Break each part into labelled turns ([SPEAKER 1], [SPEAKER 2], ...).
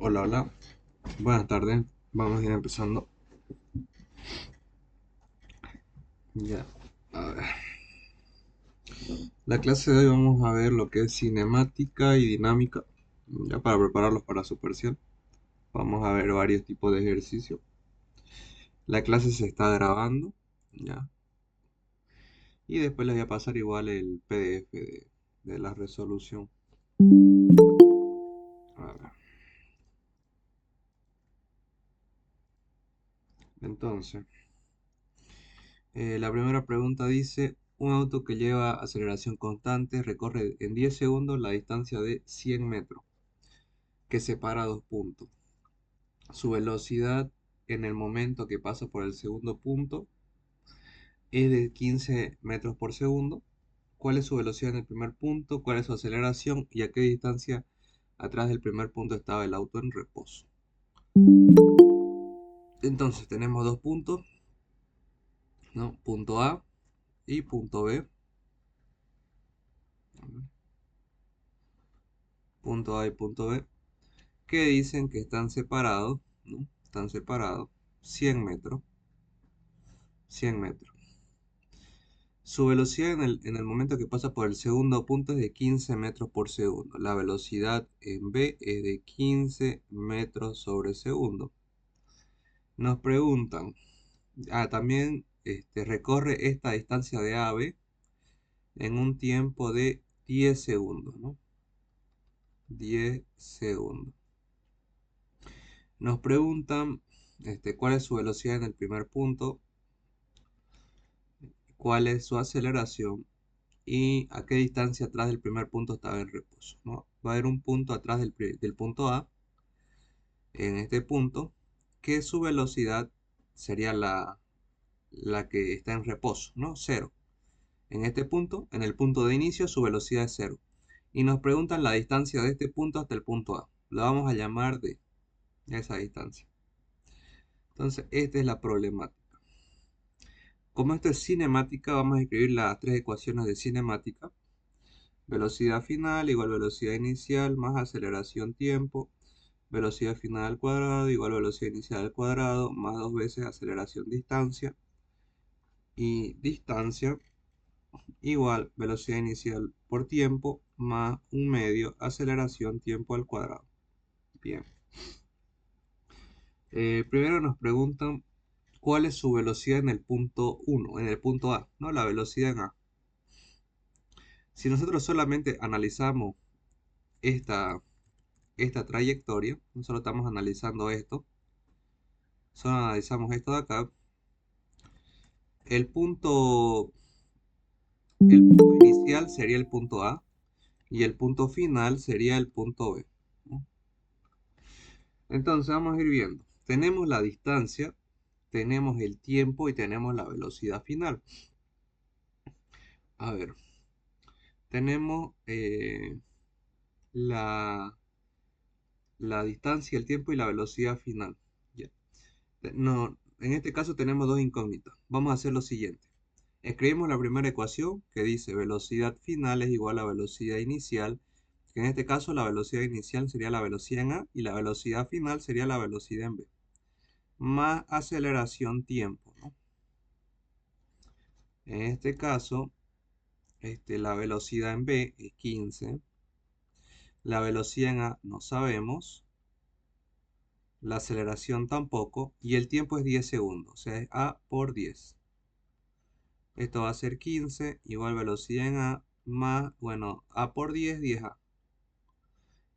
[SPEAKER 1] Hola, hola. Buenas tardes. Vamos a ir empezando. Ya. A ver. La clase de hoy vamos a ver lo que es cinemática y dinámica. Ya para prepararlos para su parcial. Vamos a ver varios tipos de ejercicios. La clase se está grabando. Ya. Y después les voy a pasar igual el PDF de la resolución. A ver. Entonces, la primera pregunta dice, un auto que lleva aceleración constante recorre en 10 segundos la distancia de 100 metros, que separa dos puntos. Su velocidad en el momento que pasa por el segundo punto es de 15 metros por segundo. ¿Cuál es su velocidad en el primer punto? ¿Cuál es su aceleración? ¿Y a qué distancia atrás del primer punto estaba el auto en reposo? Entonces tenemos dos puntos, ¿no? Punto A y punto B. Punto A y punto B, que dicen que están separados, ¿no? Están separados 100 metros. 100 metros. Su velocidad en el momento que pasa por el segundo punto es de 15 metros por segundo. La velocidad en B es de 15 metros sobre segundo. Nos preguntan, también recorre esta distancia de A a B en un tiempo de 10 segundos, ¿no? 10 segundos. Nos preguntan cuál es su velocidad en el primer punto, cuál es su aceleración y a qué distancia atrás del primer punto estaba en reposo, ¿no? Va a haber un punto atrás del punto A, en este punto, que su velocidad sería la que está en reposo, ¿no? Cero. En este punto, en el punto de inicio, su velocidad es cero. Y nos preguntan la distancia de este punto hasta el punto A. La vamos a llamar de esa distancia. Entonces, esta es la problemática. Como esto es cinemática, vamos a escribir las tres ecuaciones de cinemática. Velocidad final igual velocidad inicial más aceleración tiempo. Velocidad final al cuadrado igual velocidad inicial al cuadrado más dos veces aceleración distancia. Y distancia igual velocidad inicial por tiempo más un medio aceleración tiempo al cuadrado. Bien. Primero nos preguntan cuál es su velocidad en el punto 1, en el punto A, ¿no? La velocidad en A. Si nosotros solamente analizamos esta, esta trayectoria, no solo estamos analizando esto, solo analizamos esto de acá, el punto inicial sería el punto A y el punto final sería el punto B, ¿no? Entonces vamos a ir viendo. Tenemos la distancia, tenemos el tiempo y tenemos la velocidad final. A ver, tenemos la, la distancia, el tiempo y la velocidad final. Ya. No, en este caso tenemos dos incógnitas. Vamos a hacer lo siguiente. Escribimos la primera ecuación que dice velocidad final es igual a velocidad inicial, que en este caso la velocidad inicial sería la velocidad en A y la velocidad final sería la velocidad en B, más aceleración tiempo, ¿no? En este caso, la velocidad en B es 15, la velocidad en A no sabemos, la aceleración tampoco, y el tiempo es 10 segundos, o sea, es A por 10. Esto va a ser 15 igual velocidad en A más, bueno, A por 10, 10A.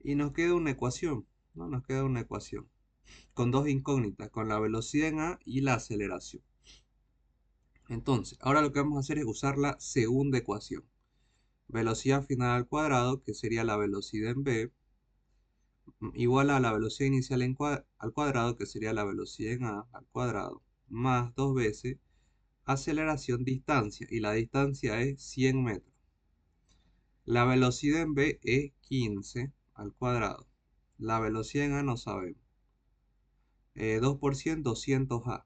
[SPEAKER 1] Y nos queda una ecuación, ¿no? Nos queda una ecuación con dos incógnitas, con la velocidad en A y la aceleración. Entonces, ahora lo que vamos a hacer es usar la segunda ecuación. Velocidad final al cuadrado, que sería la velocidad en B, igual a la velocidad inicial al cuadrado, que sería la velocidad en A al cuadrado, más dos veces aceleración distancia, y la distancia es 100 metros. La velocidad en B es 15 al cuadrado. La velocidad en A no sabemos. 2 por 100, 200A.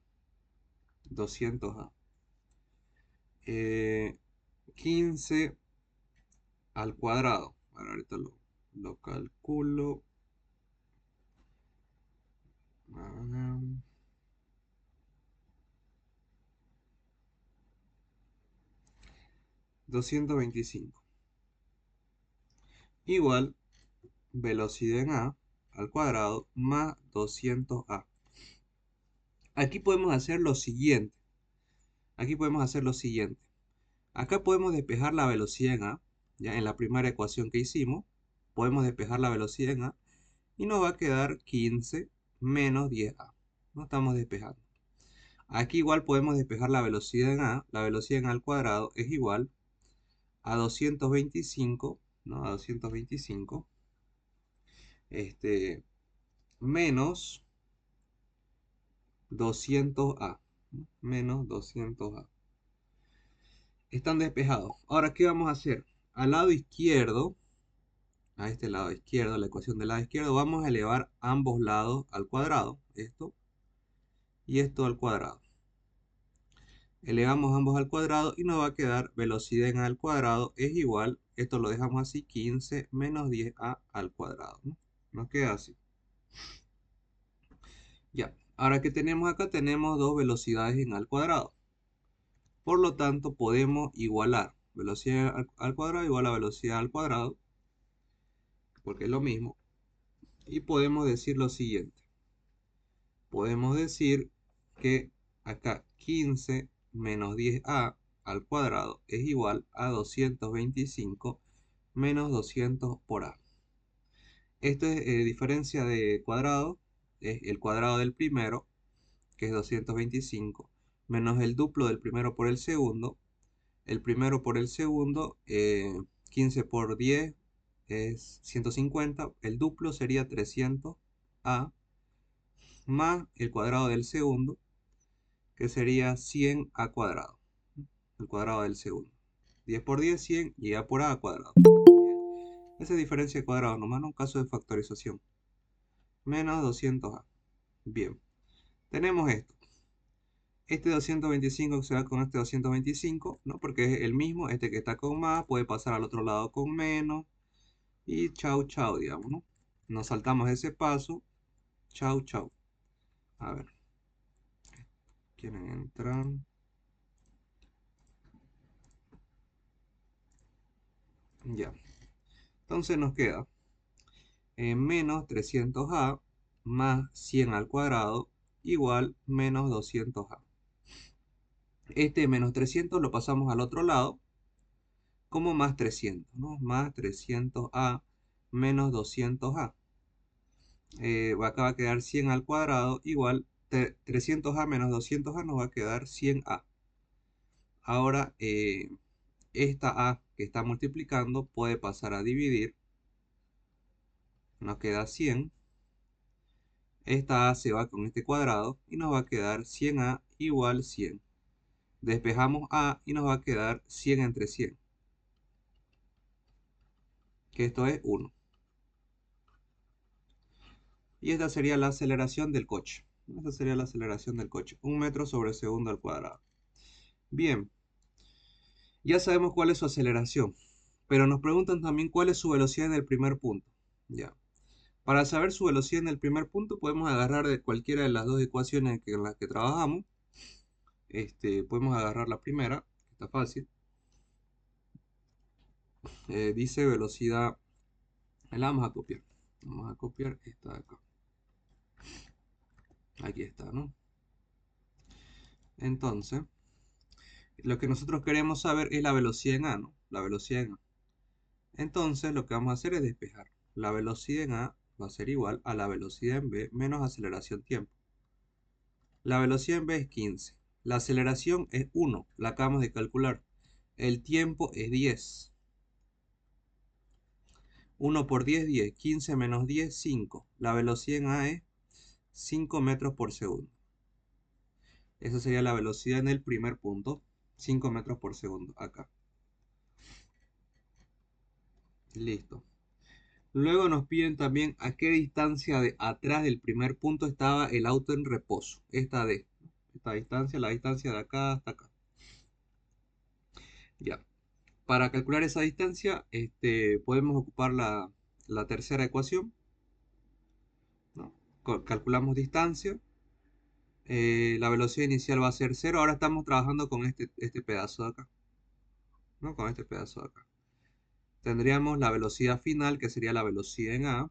[SPEAKER 1] 200A. 15 al cuadrado. Bueno, ahorita lo calculo. Ah, 225. Igual velocidad en A al cuadrado más 200A. Aquí podemos hacer lo siguiente. Aquí podemos hacer lo siguiente. Acá podemos despejar la velocidad en A. Ya en la primera ecuación que hicimos, podemos despejar la velocidad en A y nos va a quedar 15 menos 10A. No estamos despejando. Aquí igual podemos despejar la velocidad en A. La velocidad en A al cuadrado es igual a 225, ¿no? A 225, menos 200A. ¿No? Menos 200A. Están despejados. Ahora, ¿qué vamos a hacer? Al lado izquierdo, a este lado izquierdo, la ecuación del lado izquierdo, vamos a elevar ambos lados al cuadrado. Esto y esto al cuadrado. Elevamos ambos al cuadrado y nos va a quedar velocidad en A al cuadrado es igual, esto lo dejamos así, 15 menos 10A al cuadrado, ¿no? Nos queda así. Ya, ahora que tenemos acá, tenemos dos velocidades en A al cuadrado. Por lo tanto, podemos igualar velocidad al cuadrado igual a velocidad al cuadrado, porque es lo mismo. Y podemos decir lo siguiente. Podemos decir que acá 15 menos 10A al cuadrado es igual a 225 menos 200 por A. Esto es diferencia de cuadrado, es el cuadrado del primero, que es 225, menos el duplo del primero por el segundo. El primero por el segundo, 15 por 10 es 150, el duplo sería 300A, más el cuadrado del segundo, que sería 100A cuadrado, el cuadrado del segundo. 10 por 10, 100 y A por A cuadrado. Esa es diferencia de cuadrado, nomás en un caso de factorización. Menos 200A. Bien, tenemos esto. Este 225 se va con este 225, ¿no? Porque es el mismo, este que está con más puede pasar al otro lado con menos. Y chau, chau, digamos, ¿no? Nos saltamos ese paso. Chau, chau. A ver, quieren entrar. Ya. Entonces nos queda menos 300A más 100 al cuadrado igual menos 200A. Este menos 300 lo pasamos al otro lado como más 300, ¿no? Más 300A menos 200A. Acá va a quedar 100 al cuadrado igual 300A menos 200A nos va a quedar 100A. Ahora, esta A que está multiplicando puede pasar a dividir. Nos queda 100. Esta A se va con este cuadrado y nos va a quedar 100A igual 100. Despejamos A y nos va a quedar 100 entre 100. Que esto es 1. Y esta sería la aceleración del coche. Esta sería la aceleración del coche. 1 metro sobre segundo al cuadrado. Bien, ya sabemos cuál es su aceleración. Pero nos preguntan también cuál es su velocidad en el primer punto. Ya. Para saber su velocidad en el primer punto, podemos agarrar de cualquiera de las dos ecuaciones en las que trabajamos. Podemos agarrar la primera, que está fácil. Dice velocidad, la vamos a copiar. Vamos a copiar esta de acá. Aquí está, ¿no? Entonces, lo que nosotros queremos saber es la velocidad en A, ¿no? La velocidad en A. Entonces, lo que vamos a hacer es despejar. La velocidad en A va a ser igual a la velocidad en B menos aceleración tiempo. La velocidad en B es 15. La aceleración es 1, la acabamos de calcular. El tiempo es 10. 1 por 10, 10. 15 menos 10, 5. La velocidad en A es 5 metros por segundo. Esa sería la velocidad en el primer punto. 5 metros por segundo, acá. Listo. Luego nos piden también a qué distancia de atrás del primer punto estaba el auto en reposo. Esta D. Esta distancia, la distancia de acá hasta acá. Ya. Para calcular esa distancia, podemos ocupar la tercera ecuación, ¿no? calculamos distancia. La velocidad inicial va a ser cero. Ahora estamos trabajando con este pedazo de acá, ¿no? Con este pedazo de acá. Tendríamos la velocidad final, que sería la velocidad en A.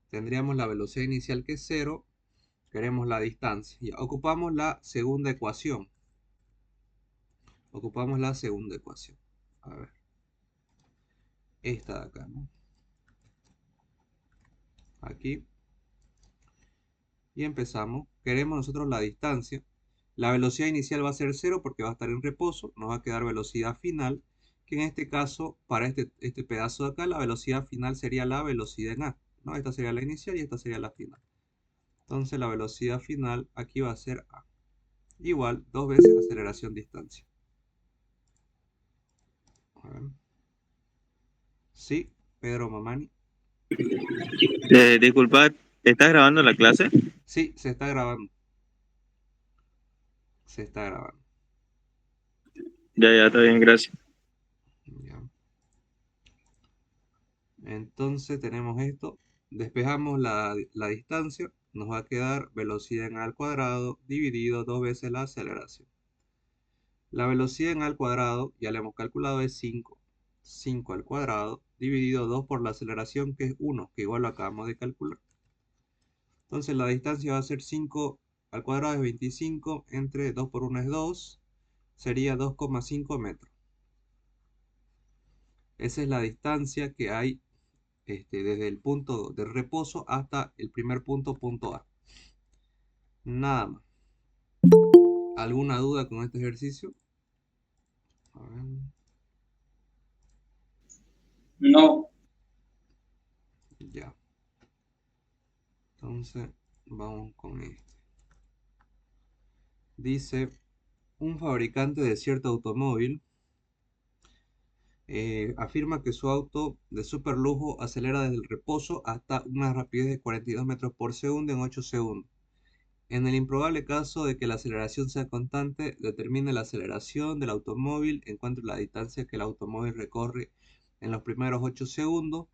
[SPEAKER 1] Tendríamos la velocidad inicial, que es cero. Queremos la distancia. Ya, ocupamos la segunda ecuación. Ocupamos la segunda ecuación. A ver. Esta de acá, ¿no? Aquí. Y empezamos. Queremos nosotros la distancia. La velocidad inicial va a ser cero porque va a estar en reposo. Nos va a quedar velocidad final, que en este caso, para este pedazo de acá, la velocidad final sería la velocidad en A, ¿no? Esta sería la inicial y esta sería la final. Entonces la velocidad final aquí va a ser A. Igual, dos veces aceleración distancia. A ver. Sí, Pedro Mamani.
[SPEAKER 2] Disculpa, ¿estás grabando la clase?
[SPEAKER 1] Sí, se está grabando. Se está grabando.
[SPEAKER 2] Ya, está bien, gracias.
[SPEAKER 1] Ya. Entonces tenemos esto. Despejamos la distancia. Nos va a quedar velocidad en A al cuadrado dividido dos veces la aceleración. La velocidad en A al cuadrado, ya la hemos calculado, es 5. 5 al cuadrado dividido 2 por la aceleración, que es 1, que igual lo acabamos de calcular. Entonces la distancia va a ser 5 al cuadrado es 25, entre 2 por 1 es 2, sería 2,5 metros. Esa es la distancia que hay desde el punto de reposo hasta el primer punto, punto A. Nada más. ¿Alguna duda con este ejercicio? A ver.
[SPEAKER 3] No.
[SPEAKER 1] Ya. Entonces, vamos con este. Dice, un fabricante de cierto automóvil afirma que su auto de super lujo acelera desde el reposo hasta una rapidez de 42 metros por segundo en 8 segundos. En el improbable caso de que la aceleración sea constante, determine la aceleración del automóvil, encuentre la distancia que el automóvil recorre en los primeros 8 segundos,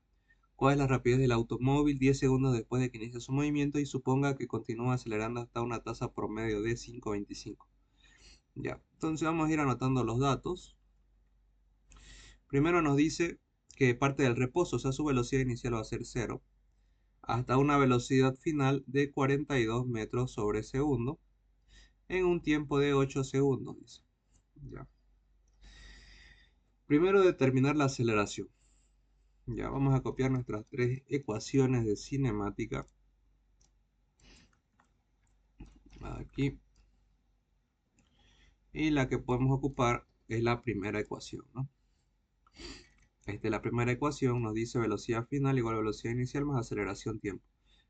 [SPEAKER 1] cuál es la rapidez del automóvil 10 segundos después de que inicie su movimiento y suponga que continúa acelerando hasta una tasa promedio de 5,25. Ya, entonces vamos a ir anotando los datos. Primero nos dice que parte del reposo, o sea, su velocidad inicial va a ser cero, hasta una velocidad final de 42 metros sobre segundo, en un tiempo de 8 segundos, dice. Ya. Primero determinar la aceleración. Ya, vamos a copiar nuestras tres ecuaciones de cinemática. Aquí. Y la que podemos ocupar es la primera ecuación, ¿no? La primera ecuación nos dice velocidad final igual a velocidad inicial más aceleración tiempo.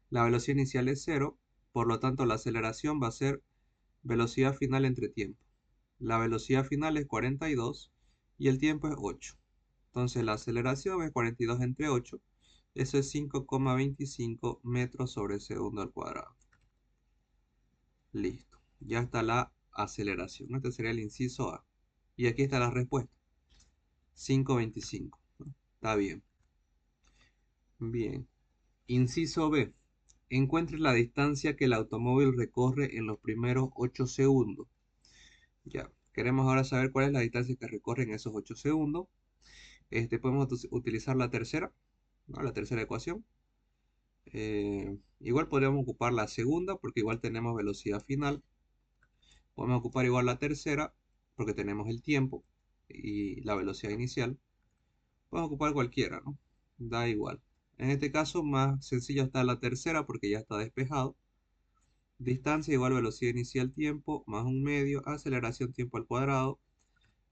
[SPEAKER 1] La velocidad inicial es cero, por lo tanto la aceleración va a ser velocidad final entre tiempo. La velocidad final es 42 y el tiempo es 8. Entonces la aceleración es 42 entre 8. Eso es 5,25 metros sobre segundo al cuadrado. Listo. Ya está la aceleración. Este sería el inciso A. Y aquí está la respuesta. 5,25. ¿No? Está bien. Bien. Inciso B. Encuentre la distancia que el automóvil recorre en los primeros 8 segundos. Ya. Queremos ahora saber cuál es la distancia que recorre en esos 8 segundos. Podemos utilizar la tercera, ¿no? La tercera ecuación. Igual podríamos ocupar la segunda porque igual tenemos velocidad final. Podemos ocupar igual la tercera porque tenemos el tiempo y la velocidad inicial. Podemos ocupar cualquiera, ¿no? Da igual. En este caso más sencillo está la tercera porque ya está despejado. Distancia igual velocidad inicial tiempo más un medio, aceleración tiempo al cuadrado.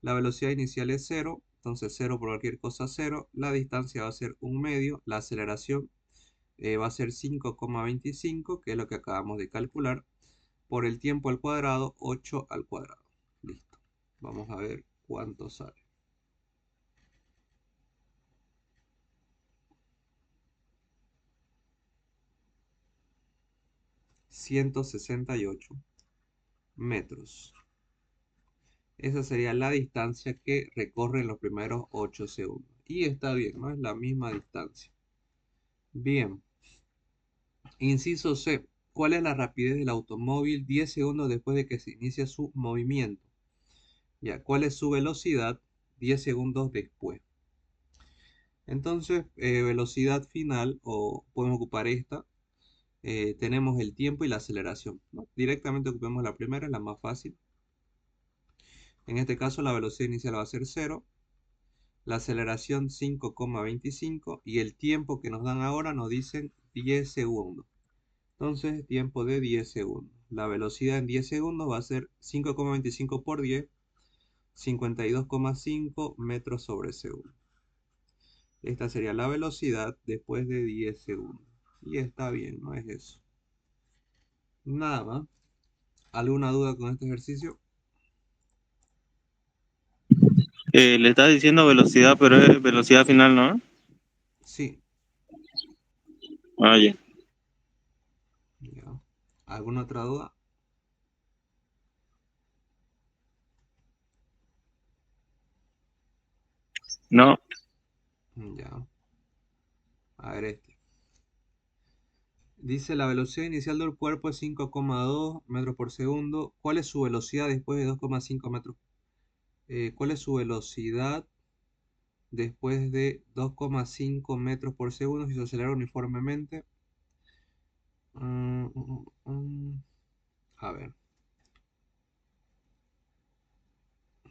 [SPEAKER 1] La velocidad inicial es cero, entonces cero por cualquier cosa cero. La distancia va a ser un medio, la aceleración va a ser 5,25, que es lo que acabamos de calcular, por el tiempo al cuadrado, 8 al cuadrado. Listo. Vamos a ver cuánto sale. 168 metros. Esa sería la distancia que recorre en los primeros 8 segundos. Y está bien, ¿no? Es la misma distancia. Bien. Inciso C. ¿Cuál es la rapidez del automóvil 10 segundos después de que se inicia su movimiento? Ya, ¿cuál es su velocidad 10 segundos después? Entonces, velocidad final, o podemos ocupar esta, tenemos el tiempo y la aceleración, ¿no? Directamente ocupemos la primera, es la más fácil. En este caso, la velocidad inicial va a ser 0, la aceleración 5,25 y el tiempo que nos dan ahora nos dicen 10 segundos. Entonces, tiempo de 10 segundos. La velocidad en 10 segundos va a ser 5,25 por 10, 52,5 metros sobre segundo. Esta sería la velocidad después de 10 segundos. Y está bien, no es eso. Nada más. ¿Alguna duda con este ejercicio?
[SPEAKER 2] Le estás diciendo velocidad, pero es velocidad final, ¿no?
[SPEAKER 1] Sí.
[SPEAKER 2] Ah, ya.
[SPEAKER 1] Ya. ¿Alguna otra duda?
[SPEAKER 2] No,
[SPEAKER 1] Ya. A ver este. Dice la velocidad inicial del cuerpo es 5,2 metros por segundo. ¿Cuál es su velocidad después de 2,5 metros? ¿Cuál es su velocidad después de 2,5 metros por segundo si se acelera uniformemente? Mm, mm, A ver.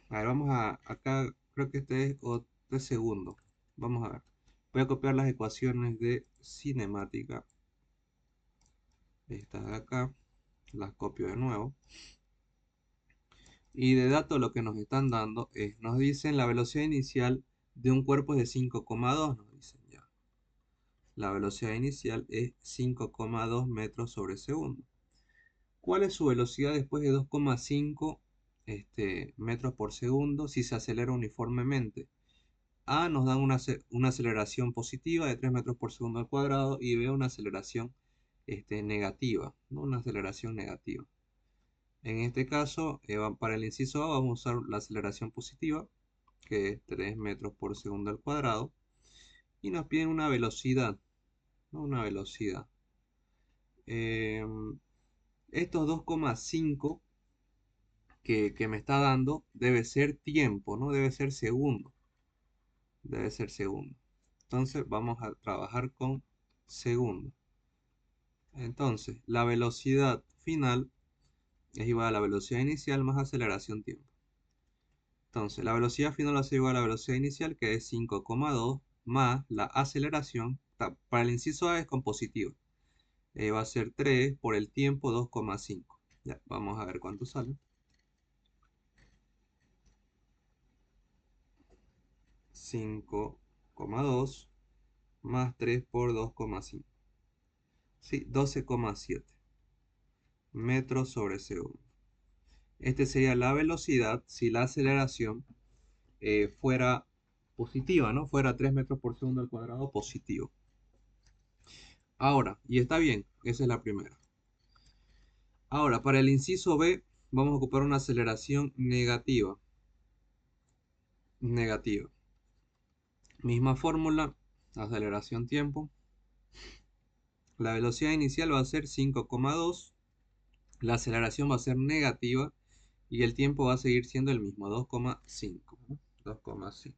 [SPEAKER 1] A ver, vamos a... Acá creo que este es de segundo. Vamos a ver. Voy a copiar las ecuaciones de cinemática. Estas de acá. Las copio de nuevo. Y de dato lo que nos están dando es, nos dicen la velocidad inicial de un cuerpo es de 5,2, nos dicen ya. La velocidad inicial es 5,2 metros sobre segundo. ¿Cuál es su velocidad después de 2,5 metros por segundo si se acelera uniformemente? A nos dan una aceleración positiva de 3 metros por segundo al cuadrado y B una aceleración negativa, ¿no? Una aceleración negativa. En este caso, para el inciso A vamos a usar la aceleración positiva, que es 3 metros por segundo al cuadrado, y nos piden una velocidad, ¿no? Una velocidad. Em, Estos 2,5 que me está dando debe ser tiempo, no debe ser segundo. Debe ser segundo. Entonces vamos a trabajar con segundo. Entonces, la velocidad final es igual a la velocidad inicial más aceleración tiempo. Entonces, la velocidad final va a ser igual a la velocidad inicial, que es 5,2, más la aceleración. Para el inciso A es con positivo. Va a ser 3 por el tiempo 2,5. Ya, vamos a ver cuánto sale. 5,2 más 3 por 2,5. Sí, 12,7 metros sobre segundo. Este sería la velocidad si la aceleración fuera positiva, ¿no? Fuera 3 metros por segundo al cuadrado positivo. Ahora, y está bien, esa es la primera. Ahora, para el inciso B, vamos a ocupar una aceleración negativa. Negativa. Misma fórmula, aceleración tiempo. La velocidad inicial va a ser 5,2. La aceleración va a ser negativa. Y el tiempo va a seguir siendo el mismo, 2,5. 2,5.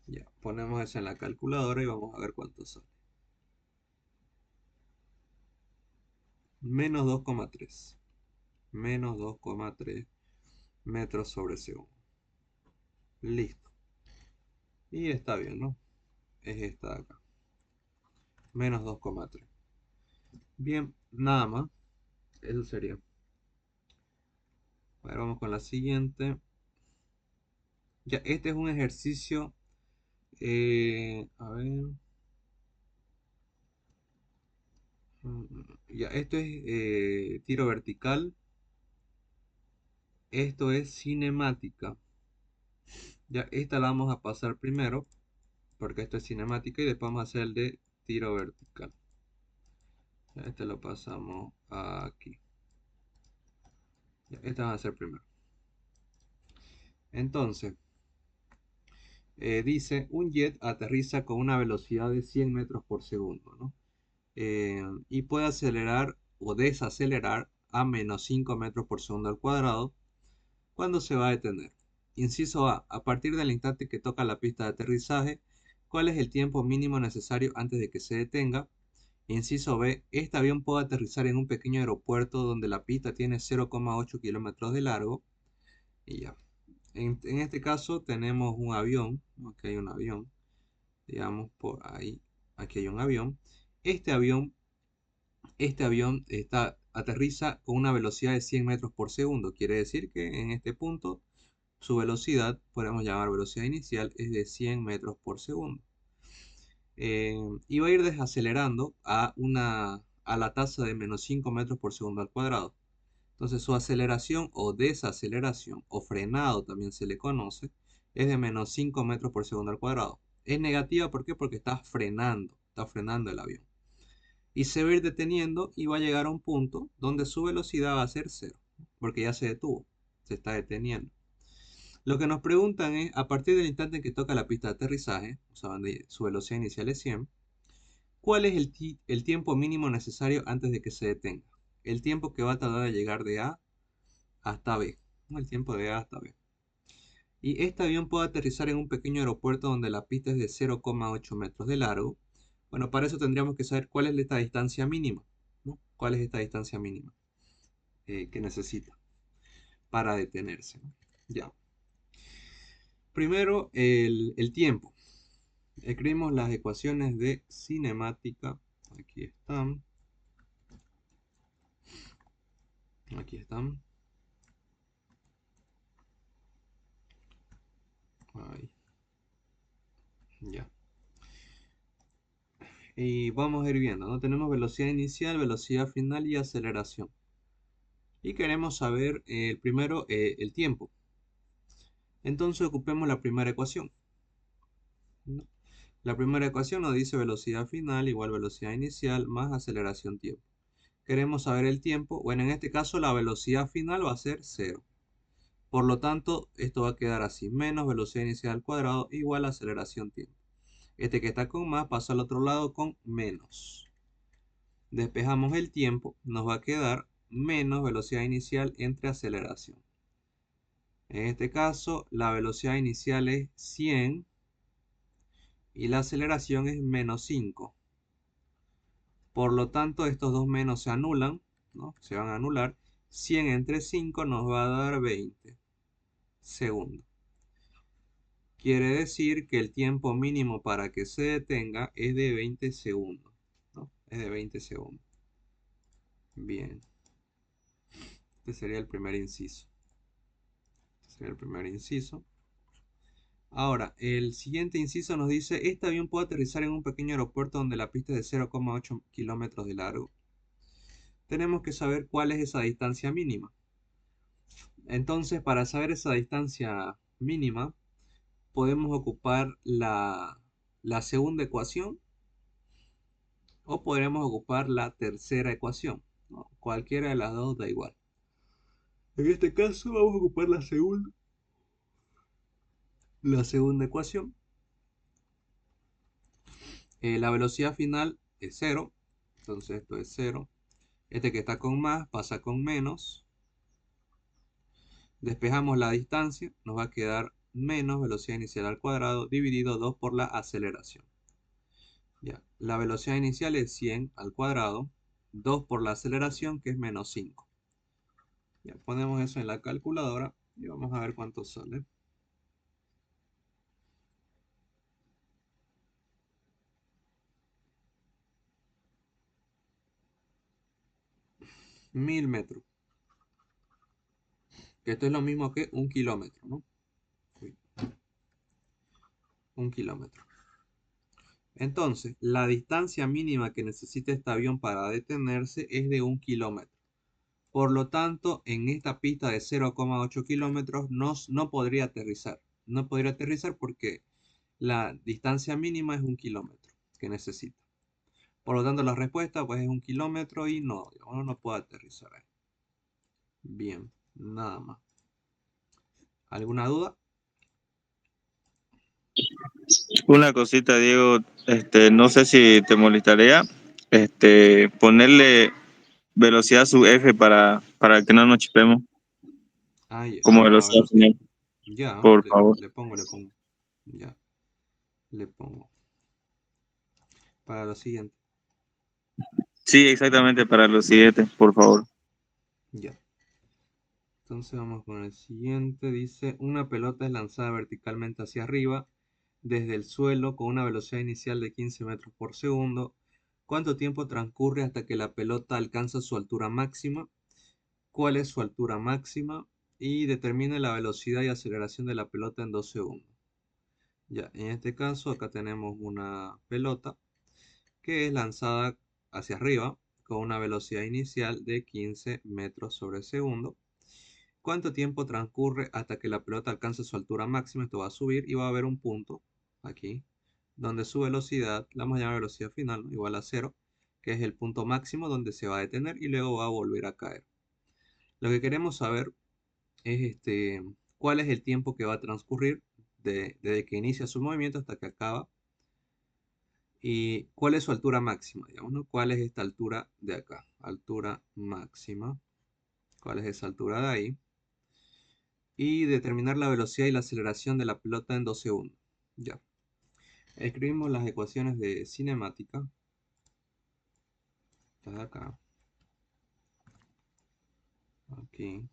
[SPEAKER 1] Ya, ponemos eso en la calculadora y vamos a ver cuánto sale. Menos 2,3. Menos 2,3 metros sobre segundo. Listo. Y está bien, ¿no? Es esta de acá. Menos 2,3. Bien, nada más. Eso sería. A ver, vamos con la siguiente. Ya, este es un ejercicio. A ver. Ya, esto es tiro vertical. Esto es cinemática. Ya, esta la vamos a pasar primero, porque esto es cinemática, y después vamos a hacer el de tiro vertical. Ya, este lo pasamos aquí. Ya, este va a ser primero. Entonces, dice, un jet aterriza con una velocidad de 100 metros por segundo, ¿no? y puede acelerar o desacelerar a menos 5 metros por segundo al cuadrado cuando se va a detener. Inciso A partir del instante que toca la pista de aterrizaje, ¿cuál es el tiempo mínimo necesario antes de que se detenga? Inciso B, este avión puede aterrizar en un pequeño aeropuerto donde la pista tiene 0,8 kilómetros de largo. Y ya. En este caso tenemos un avión, ¿no? Aquí hay un avión, digamos por ahí, aquí hay un avión. Este avión, aterriza con una velocidad de 100 metros por segundo. Quiere decir que en este punto su velocidad, podemos llamar velocidad inicial, es de 100 metros por segundo. Y va a ir desacelerando a la tasa de menos 5 metros por segundo al cuadrado. Entonces su aceleración o desaceleración, o frenado también se le conoce, es de menos 5 metros por segundo al cuadrado. Es negativa, ¿por qué? Porque está frenando el avión. Y se va a ir deteniendo y va a llegar a un punto donde su velocidad va a ser cero, porque ya se detuvo, se está deteniendo. Lo que nos preguntan es, a partir del instante en que toca la pista de aterrizaje, o sea, donde su velocidad inicial es 100, ¿cuál es el tiempo mínimo necesario antes de que se detenga? El tiempo que va a tardar en llegar de A hasta B, ¿no? El tiempo de A hasta B. Y este avión puede aterrizar en un pequeño aeropuerto donde la pista es de 0,8 metros de largo. Bueno, para eso tendríamos que saber cuál es esta distancia mínima, ¿no? ¿Cuál es esta distancia mínima que necesita para detenerse, ¿no? Ya. Primero, el tiempo. Escribimos las ecuaciones de cinemática. Aquí están. Aquí están. Ahí. Ya. Y vamos a ir viendo, ¿no? Tenemos velocidad inicial, velocidad final y aceleración. Y queremos saber primero el tiempo. Entonces ocupemos la primera ecuación, ¿no? La primera ecuación nos dice velocidad final igual velocidad inicial más aceleración tiempo. Queremos saber el tiempo. Bueno, en este caso la velocidad final va a ser 0. Por lo tanto, esto va a quedar así. Menos velocidad inicial al cuadrado igual aceleración tiempo. Este que está con más pasa al otro lado con menos. Despejamos el tiempo. Nos va a quedar menos velocidad inicial entre aceleración. En este caso, la velocidad inicial es 100 y la aceleración es menos 5. Por lo tanto, estos dos menos se anulan, ¿no? Se van a anular. 100 entre 5 nos va a dar 20 segundos. Quiere decir que el tiempo mínimo para que se detenga es de 20 segundos, ¿no? Es de 20 segundos. Bien. Este sería el primer inciso. Este sería el primer inciso. Ahora, el siguiente inciso nos dice, este avión puede aterrizar en un pequeño aeropuerto donde la pista es de 0,8 kilómetros de largo. Tenemos que saber cuál es esa distancia mínima. Entonces, para saber esa distancia mínima, podemos ocupar la segunda ecuación o podremos ocupar la tercera ecuación, ¿no? Cualquiera de las dos da igual. En este caso vamos a ocupar la segunda ecuación. La velocidad final es 0, entonces esto es 0. Este que está con más pasa con menos. Despejamos la distancia, nos va a quedar menos velocidad inicial al cuadrado dividido 2 por la aceleración. Ya. La velocidad inicial es 100 al cuadrado, 2 por la aceleración que es menos 5. Ya, ponemos eso en la calculadora y vamos a ver cuánto sale. Mil metros. Que esto es lo mismo que un kilómetro, ¿no? Uy, un kilómetro. Entonces, la distancia mínima que necesita este avión para detenerse es de 1 kilómetro. Por lo tanto, en esta pista de 0,8 kilómetros no podría aterrizar. No podría aterrizar porque la distancia mínima es 1 kilómetro que necesita. Por lo tanto, la respuesta pues es 1 kilómetro y no, uno no puede aterrizar ahí. Bien, nada más. ¿Alguna duda?
[SPEAKER 2] Una cosita, Diego, no sé si te molestaría. ponerle velocidad sub F para que no nos chipemos como
[SPEAKER 1] Ah,
[SPEAKER 2] velocidad final,
[SPEAKER 1] ya,
[SPEAKER 2] por favor.
[SPEAKER 1] le pongo. Ya, le pongo. Para lo siguiente.
[SPEAKER 2] Sí, exactamente, para los siguientes, por favor.
[SPEAKER 1] Ya. Entonces vamos con el siguiente. Dice, una pelota es lanzada verticalmente hacia arriba desde el suelo con una velocidad inicial de 15 metros por segundo. ¿Cuánto tiempo transcurre hasta que la pelota alcanza su altura máxima? ¿Cuál es su altura máxima? Y determine la velocidad y aceleración de la pelota en 2 segundos. Ya, en este caso acá tenemos una pelota que es lanzada hacia arriba con una velocidad inicial de 15 metros sobre segundo. ¿Cuánto tiempo transcurre hasta que la pelota alcance su altura máxima? Esto va a subir y va a haber un punto aquí, donde su velocidad, la vamos a llamar velocidad final, ¿no? Igual a cero, que es el punto máximo donde se va a detener y luego va a volver a caer. Lo que queremos saber es cuál es el tiempo que va a transcurrir desde que inicia su movimiento hasta que acaba y cuál es su altura máxima, digamos, ¿no? ¿Cuál es esta altura de acá? Altura máxima. ¿Cuál es esa altura de ahí? Y determinar la velocidad y la aceleración de la pelota en 2 segundos. Ya. Escribimos las ecuaciones de cinemática. Está de acá. Aquí.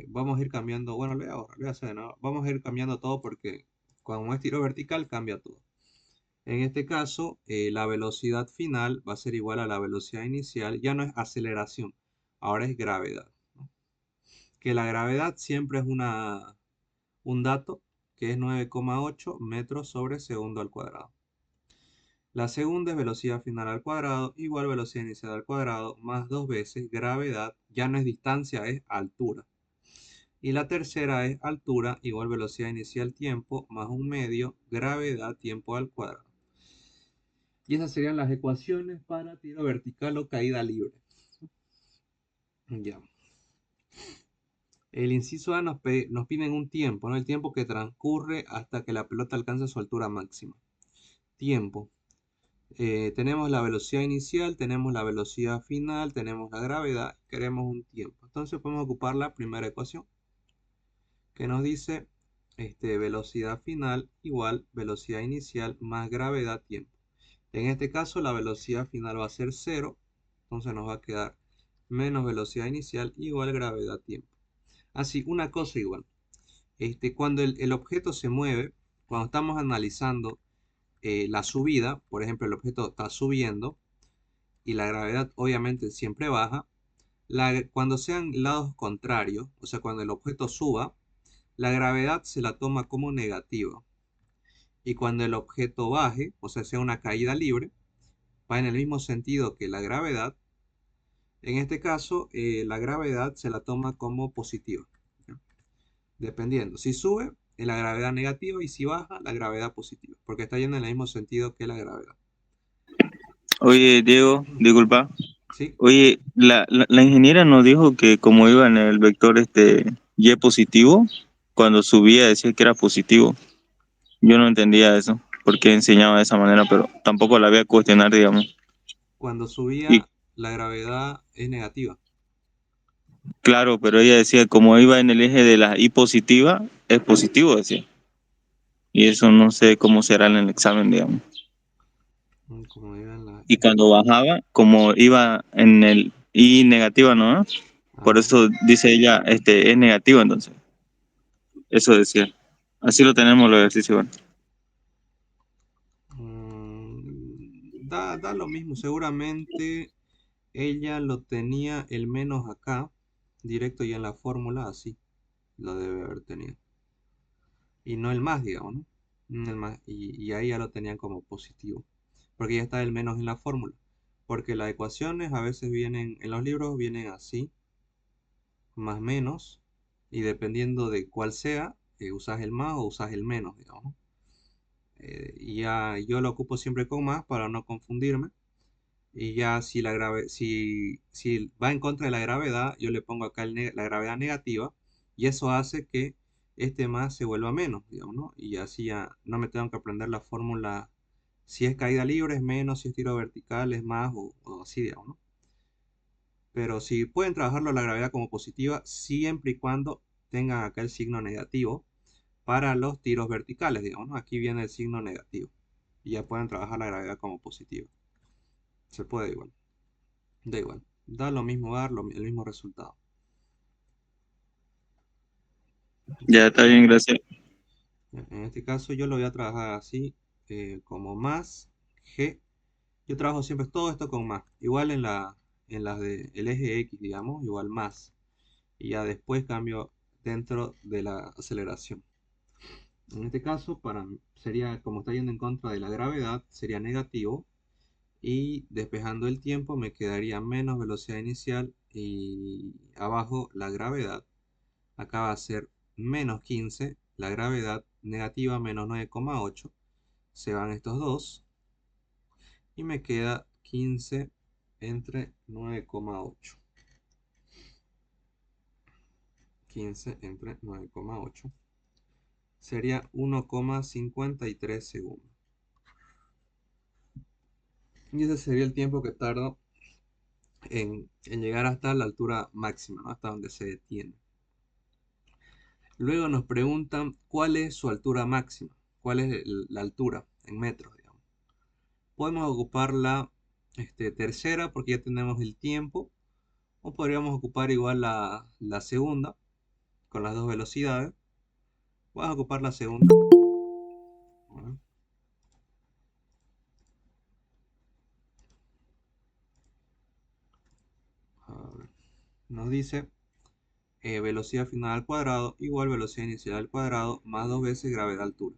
[SPEAKER 1] Vamos a ir cambiando. Bueno, le voy a hacer de nuevo. Vamos a ir cambiando todo porque cuando es tiro vertical cambia todo. En este caso, la velocidad final va a ser igual a la velocidad inicial. Ya no es aceleración, ahora es gravedad, ¿no? Que la gravedad siempre es un dato que es 9,8 metros sobre segundo al cuadrado. La segunda es velocidad final al cuadrado igual velocidad inicial al cuadrado más dos veces gravedad, ya no es distancia, es altura. Y la tercera es altura igual velocidad inicial tiempo más un medio gravedad tiempo al cuadrado. Y esas serían las ecuaciones para tiro vertical o caída libre. Ya. El inciso A nos piden un tiempo, ¿no? El tiempo que transcurre hasta que la pelota alcance su altura máxima. Tiempo. Tenemos la velocidad inicial, tenemos la velocidad final, tenemos la gravedad, queremos un tiempo. Entonces podemos ocupar la primera ecuación que nos dice velocidad final igual velocidad inicial más gravedad tiempo. En este caso la velocidad final va a ser cero, entonces nos va a quedar menos velocidad inicial igual gravedad tiempo. Así, una cosa igual. Cuando el objeto se mueve, cuando estamos analizando la subida, por ejemplo, el objeto está subiendo y la gravedad obviamente siempre baja, cuando sean lados contrarios, o sea, cuando el objeto suba, la gravedad se la toma como negativa. Y cuando el objeto baje, o sea una caída libre, va en el mismo sentido que la gravedad. En este caso, la gravedad se la toma como positiva, ¿ya? Dependiendo. Si sube, es la gravedad negativa y si baja, la gravedad positiva, porque está yendo en el mismo sentido que la gravedad.
[SPEAKER 2] Oye, Diego, disculpa.
[SPEAKER 1] ¿Sí?
[SPEAKER 2] Oye, la ingeniera nos dijo que como iba en el vector Y positivo, cuando subía decía que era positivo. Yo no entendía eso, porque enseñaba de esa manera, pero tampoco la voy a cuestionar, digamos.
[SPEAKER 1] Cuando
[SPEAKER 2] Y
[SPEAKER 1] subía, la gravedad es negativa.
[SPEAKER 2] claro, pero ella decía como iba en el eje de la Y positiva, es positivo, decía. Y eso no sé cómo será en el examen, digamos.
[SPEAKER 1] Como iba en la
[SPEAKER 2] Y
[SPEAKER 1] Y.
[SPEAKER 2] cuando bajaba, como iba en el Y negativa, ¿no? Por
[SPEAKER 1] Ajá.
[SPEAKER 2] eso dice ella, es negativo, entonces. Eso decía. Así lo tenemos los ejercicios. Bueno.
[SPEAKER 1] Da lo mismo. Seguramente ella lo tenía el menos acá, directo y en la fórmula, así. Lo debe haber tenido. Y no el más, digamos, ¿no? El más, y ahí ya lo tenían como positivo. Porque ya está el menos en la fórmula. Porque las ecuaciones a veces vienen, en los libros vienen así, más menos, y dependiendo de cuál sea, usas el más o usas el menos, digamos, ¿no? Y ya yo lo ocupo siempre con más para no confundirme. Y ya si va en contra de la gravedad, yo le pongo acá la gravedad negativa y eso hace que este más se vuelva menos, digamos, ¿no? Y así ya no me tengo que aprender la fórmula Si es caída libre es menos, si es tiro vertical es más o así, digamos, ¿no? Pero si pueden trabajarlo la gravedad como positiva, siempre y cuando tengan acá el signo negativo para los tiros verticales, digamos, ¿no? Aquí viene el signo negativo. Y ya pueden trabajar la gravedad como positiva. Se puede igual. Da igual. Da lo mismo dar el mismo resultado.
[SPEAKER 2] Ya
[SPEAKER 1] Ya.
[SPEAKER 2] está bien, gracias.
[SPEAKER 1] En este caso yo lo voy a trabajar así, como más G. Yo trabajo siempre todo esto con más. Igual en las de el eje X, digamos, igual más. Y ya después cambio dentro de la aceleración. En este caso, sería, como está yendo en contra de la gravedad, sería negativo. Y despejando el tiempo me quedaría menos velocidad inicial y abajo la gravedad. Acá va a ser menos 15, la gravedad negativa menos 9,8. Se van estos dos y me queda 15 entre 9,8. 15 entre 9,8 sería 1,53 segundos. Y ese sería el tiempo que tardo en llegar hasta la altura máxima, ¿no? Hasta donde se detiene. Luego nos preguntan cuál es su altura máxima, cuál es la altura en metros, digamos. Podemos ocupar la tercera porque ya tenemos el tiempo, o podríamos ocupar igual la segunda con las dos velocidades. Vamos a ocupar la segunda. Bueno, a ver. Nos dice velocidad final al cuadrado igual velocidad inicial al cuadrado más dos veces gravedad altura.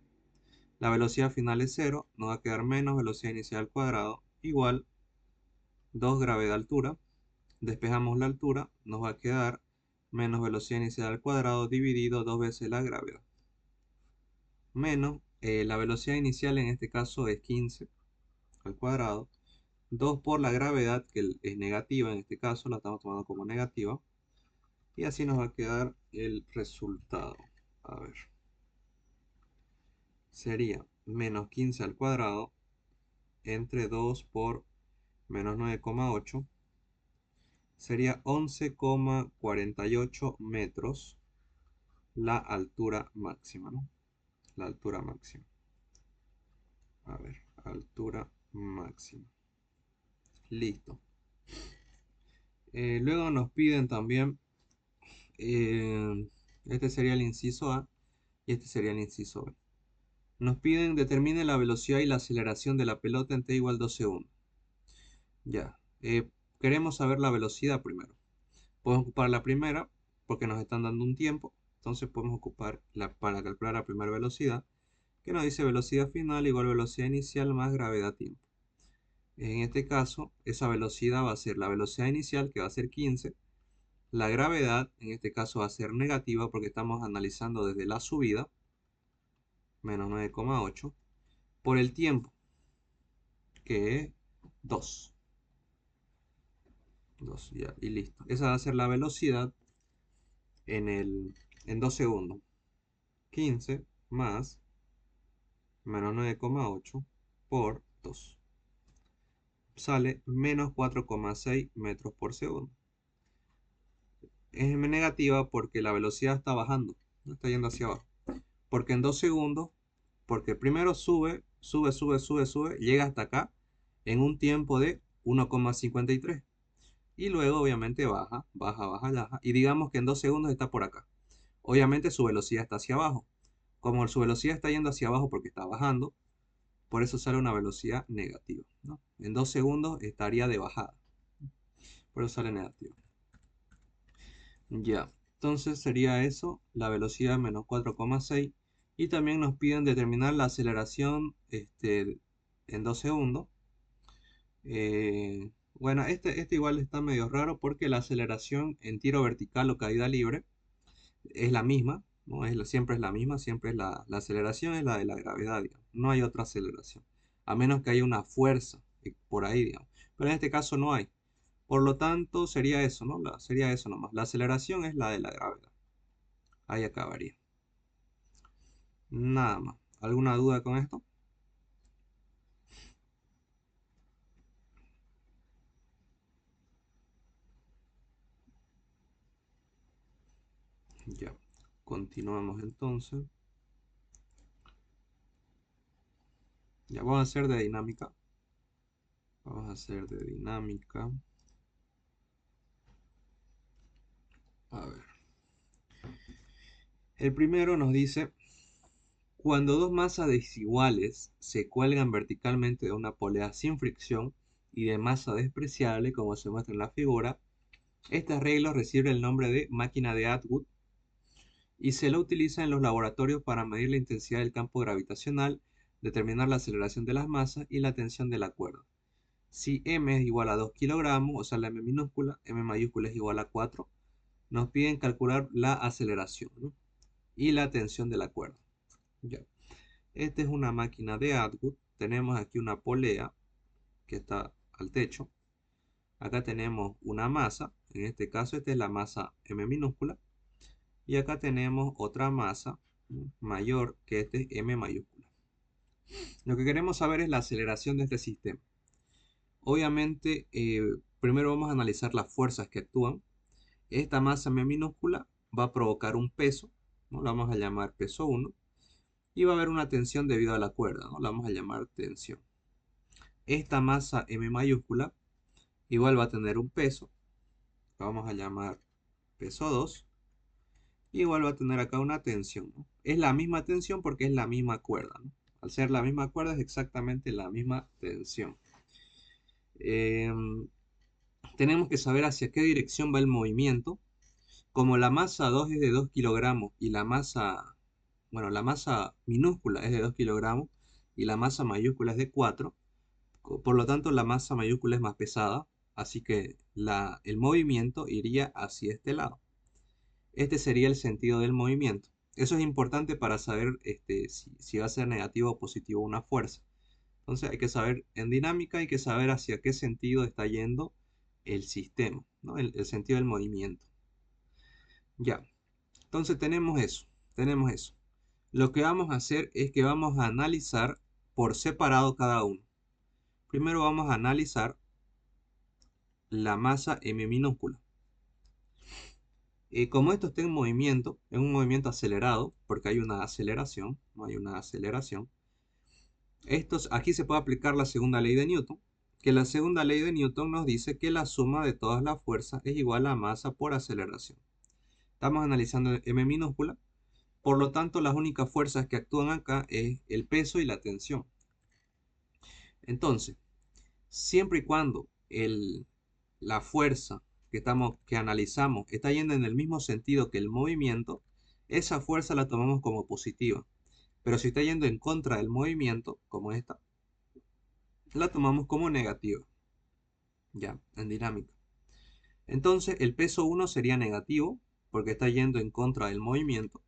[SPEAKER 1] La velocidad final es cero, nos va a quedar menos velocidad inicial al cuadrado igual 2 gravedad altura. Despejamos la altura, nos va a quedar menos velocidad inicial al cuadrado dividido dos veces la gravedad. Menos la velocidad inicial en este caso es 15 al cuadrado. 2 por la gravedad, que es negativa en este caso, la estamos tomando como negativa. Y así nos va a quedar el resultado. A ver. Sería menos 15 al cuadrado entre 2 por menos 9,8. Sería 11,48 metros la altura máxima, ¿no? La altura máxima. A ver, altura máxima. Listo. Luego nos piden también, eh, este sería el inciso A y este sería el inciso B. Nos piden determine la velocidad y la aceleración de la pelota en t igual 2 segundos. Ya, queremos saber la velocidad primero. Podemos ocupar la primera porque nos están dando un tiempo. Entonces podemos ocupar para calcular la primera velocidad, que nos dice velocidad final igual velocidad inicial más gravedad tiempo. En este caso, esa velocidad va a ser la velocidad inicial, que va a ser 15. La gravedad, en este caso, va a ser negativa porque estamos analizando desde la subida, menos 9,8, por el tiempo, que es 2. 2, ya, y listo. Esa va a ser la velocidad en 2 segundos. 15 más menos 9,8 por 2. Sale menos 4,6 metros por segundo. Es negativa porque la velocidad está bajando, no está yendo hacia abajo. Porque en 2 segundos, porque primero sube, sube, sube, sube, sube, llega hasta acá en un tiempo de 1,53. Y luego obviamente baja, baja, baja, baja. Y digamos que en 2 segundos está por acá. Obviamente su velocidad está hacia abajo. Como su velocidad está yendo hacia abajo porque está bajando, por eso sale una velocidad negativa, ¿no? En 2 segundos estaría de bajada. Por eso sale negativa. Ya, entonces sería eso, la velocidad menos 4,6. Y también nos piden determinar la aceleración en 2 segundos. Bueno, este igual está medio raro porque la aceleración en tiro vertical o caída libre es la misma, ¿no? Siempre es la misma, siempre es la aceleración es la de la gravedad, digamos. No hay otra aceleración, a menos que haya una fuerza por ahí, digamos. Pero en este caso no hay. Por lo tanto, sería eso, ¿no? Sería eso nomás. La aceleración es la de la gravedad. Ahí acabaría. Nada más. ¿Alguna duda con esto? Ya, continuamos entonces. Ya vamos a hacer de dinámica. Vamos a hacer de dinámica. A ver. El primero nos dice, cuando dos masas desiguales se cuelgan verticalmente de una polea sin fricción y de masa despreciable, como se muestra en la figura, este arreglo recibe el nombre de máquina de Atwood y se lo utiliza en los laboratorios para medir la intensidad del campo gravitacional, determinar la aceleración de las masas y la tensión de la cuerda. Si m es igual a 2 kilogramos, o sea la m minúscula, m mayúscula es igual a 4, nos piden calcular la aceleración, ¿no? Y la tensión de la cuerda. Ya. Esta es una máquina de Atwood. Tenemos aquí una polea que está al techo. Acá tenemos una masa. En este caso, esta es la masa m minúscula. Y acá tenemos otra masa mayor que este m mayúscula. Lo que queremos saber es la aceleración de este sistema. Obviamente, primero vamos a analizar las fuerzas que actúan. Esta masa m minúscula va a provocar un peso, ¿no? Lo vamos a llamar peso 1. Y va a haber una tensión debido a la cuerda, ¿no? La vamos a llamar tensión. Esta masa m mayúscula igual va a tener un peso, lo vamos a llamar peso 2. Igual va a tener acá una tensión, ¿no? Es la misma tensión porque es la misma cuerda, ¿no? Al ser la misma cuerda es exactamente la misma tensión. Tenemos que saber hacia qué dirección va el movimiento. Como la masa 2 es de 2 kilogramos y la masa, bueno, la masa minúscula es de 2 kilogramos y la masa mayúscula es de 4, por lo tanto la masa mayúscula es más pesada, así que el movimiento iría hacia este lado. Este sería el sentido del movimiento. Eso es importante para saber si va a ser negativo o positivo una fuerza. Entonces hay que saber, en dinámica hay que saber hacia qué sentido está yendo el sistema, ¿no? El sentido del movimiento. Ya, entonces tenemos eso. Lo que vamos a hacer es que vamos a analizar por separado cada uno. Primero vamos a analizar la masa m minúscula. Como esto está en movimiento, en un movimiento acelerado, porque hay una aceleración, no hay una aceleración, aquí se puede aplicar la segunda ley de Newton, que la segunda ley de Newton nos dice que la suma de todas las fuerzas es igual a masa por aceleración. Estamos analizando m minúscula, por lo tanto las únicas fuerzas que actúan acá es el peso y la tensión. Entonces, siempre y cuando la fuerza que analizamos está yendo en el mismo sentido que el movimiento, esa fuerza la tomamos como positiva. Pero si está yendo en contra del movimiento, como esta, la tomamos como negativa. Ya, en dinámica. Entonces el peso 1 sería negativo porque está yendo en contra del movimiento.